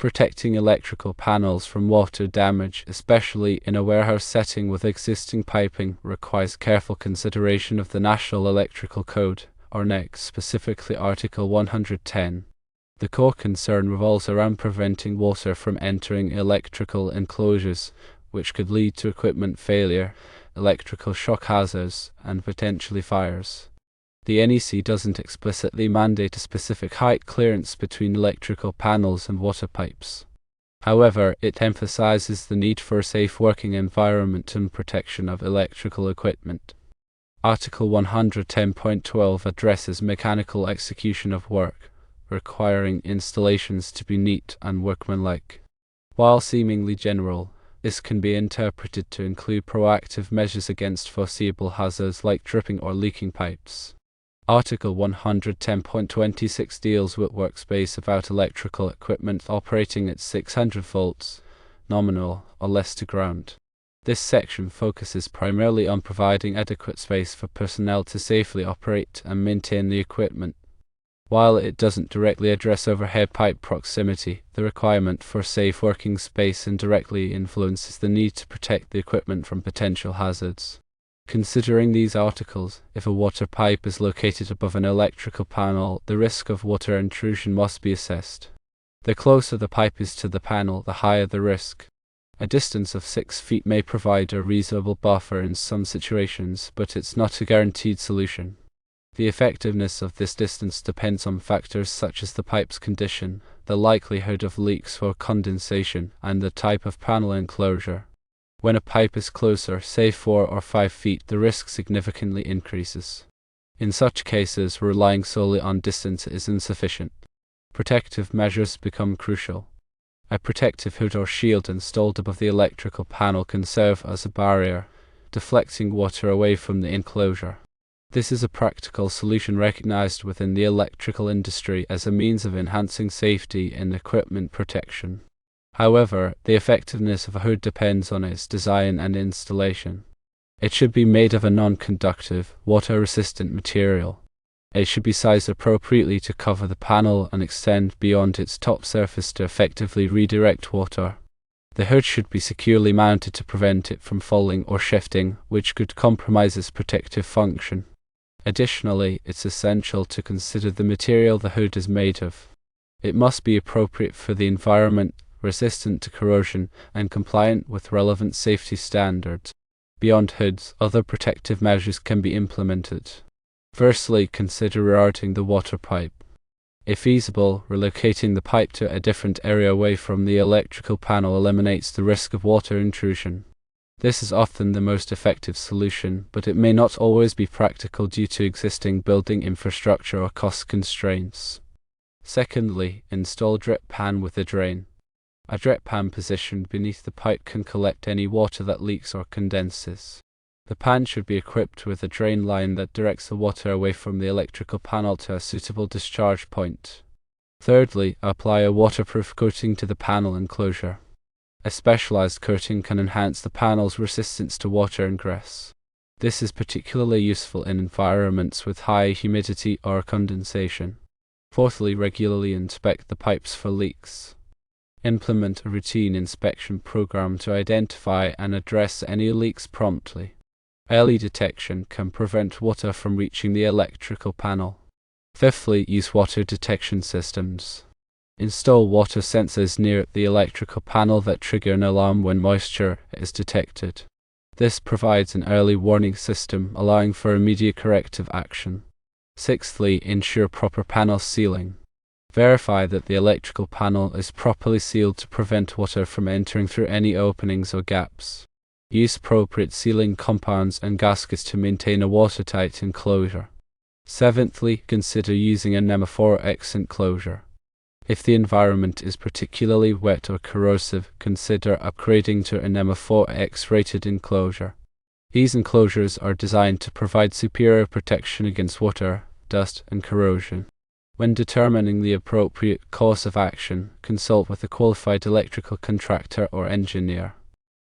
Protecting electrical panels from water damage, especially in a warehouse setting with existing piping, requires careful consideration of the National Electrical Code, or NEC, specifically Article 110. The core concern revolves around preventing water from entering electrical enclosures, which could lead to equipment failure, electrical shock hazards, and potentially fires. The NEC doesn't explicitly mandate a specific height clearance between electrical panels and water pipes. However, it emphasizes the need for a safe working environment and protection of electrical equipment. Article 110.12 addresses mechanical execution of work, requiring installations to be neat and workmanlike. While seemingly general, this can be interpreted to include proactive measures against foreseeable hazards like dripping or leaking pipes. Article 110.26 deals with workspace without electrical equipment operating at 600 volts, nominal, or less to ground. This section focuses primarily on providing adequate space for personnel to safely operate and maintain the equipment. While it doesn't directly address overhead pipe proximity, the requirement for safe working space indirectly influences the need to protect the equipment from potential hazards. Considering these articles, if a water pipe is located above an electrical panel, the risk of water intrusion must be assessed. The closer the pipe is to the panel, the higher the risk. A distance of 6 feet may provide a reasonable buffer in some situations, but it's not a guaranteed solution. The effectiveness of this distance depends on factors such as the pipe's condition, the likelihood of leaks or condensation, and the type of panel enclosure. When a pipe is closer, say 4 or 5 feet, the risk significantly increases. In such cases, relying solely on distance is insufficient. Protective measures become crucial. A protective hood or shield installed above the electrical panel can serve as a barrier, deflecting water away from the enclosure. This is a practical solution recognized within the electrical industry as a means of enhancing safety and equipment protection. However, the effectiveness of a hood depends on its design and installation. It should be made of a non-conductive, water-resistant material. It should be sized appropriately to cover the panel and extend beyond its top surface to effectively redirect water. The hood should be securely mounted to prevent it from falling or shifting, which could compromise its protective function. Additionally, it's essential to consider the material the hood is made of. It must be appropriate for the environment, resistant to corrosion, and compliant with relevant safety standards. Beyond hoods, other protective measures can be implemented. Firstly, consider rerouting the water pipe. If feasible, relocating the pipe to a different area away from the electrical panel eliminates the risk of water intrusion. This is often the most effective solution, but it may not always be practical due to existing building infrastructure or cost constraints. Secondly, install drip pan with a drain. A drip pan positioned beneath the pipe can collect any water that leaks or condenses. The pan should be equipped with a drain line that directs the water away from the electrical panel to a suitable discharge point. Thirdly, apply a waterproof coating to the panel enclosure. A specialized coating can enhance the panel's resistance to water ingress. This is particularly useful in environments with high humidity or condensation. Fourthly, regularly inspect the pipes for leaks. Implement a routine inspection program to identify and address any leaks promptly. Early detection can prevent water from reaching the electrical panel. Fifthly, use water detection systems. Install water sensors near the electrical panel that trigger an alarm when moisture is detected. This provides an early warning system, allowing for immediate corrective action. Sixthly, ensure proper panel sealing. Verify that the electrical panel is properly sealed to prevent water from entering through any openings or gaps. Use appropriate sealing compounds and gaskets to maintain a watertight enclosure. Seventhly, consider using a NEC 4X enclosure. If the environment is particularly wet or corrosive, consider upgrading to a NEC 4X rated enclosure. These enclosures are designed to provide superior protection against water, dust, and corrosion. When determining the appropriate course of action, consult with a qualified electrical contractor or engineer.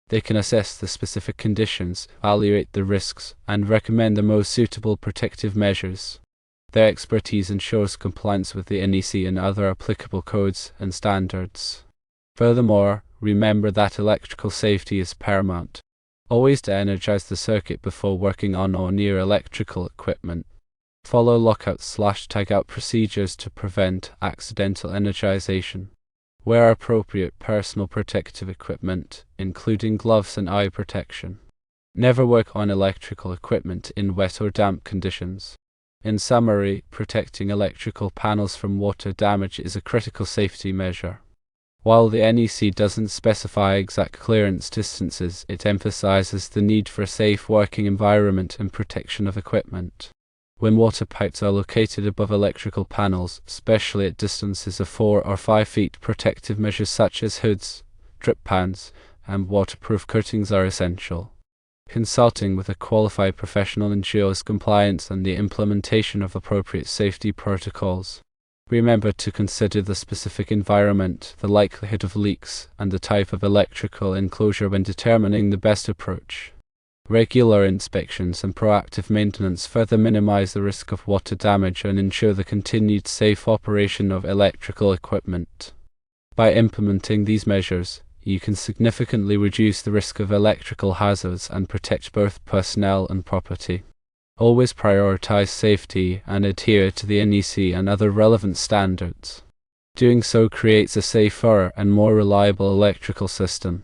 They can assess the specific conditions, evaluate the risks, and recommend the most suitable protective measures. Their expertise ensures compliance with the NEC and other applicable codes and standards. Furthermore, remember that electrical safety is paramount. Always energize the circuit before working on or near electrical equipment. Follow lockout/tagout procedures to prevent accidental energization. Wear appropriate personal protective equipment, including gloves and eye protection. Never work on electrical equipment in wet or damp conditions. In summary, protecting electrical panels from water damage is a critical safety measure. While the NEC doesn't specify exact clearance distances, it emphasizes the need for a safe working environment and protection of equipment. When water pipes are located above electrical panels, especially at distances of 4 or 5 feet, protective measures such as hoods, drip pans, and waterproof coatings are essential. Consulting with a qualified professional ensures compliance and the implementation of appropriate safety protocols. Remember to consider the specific environment, the likelihood of leaks, and the type of electrical enclosure when determining the best approach. Regular inspections and proactive maintenance further minimize the risk of water damage and ensure the continued safe operation of electrical equipment. By implementing these measures, you can significantly reduce the risk of electrical hazards and protect both personnel and property. Always prioritize safety and adhere to the NEC and other relevant standards. Doing so creates a safer and more reliable electrical system.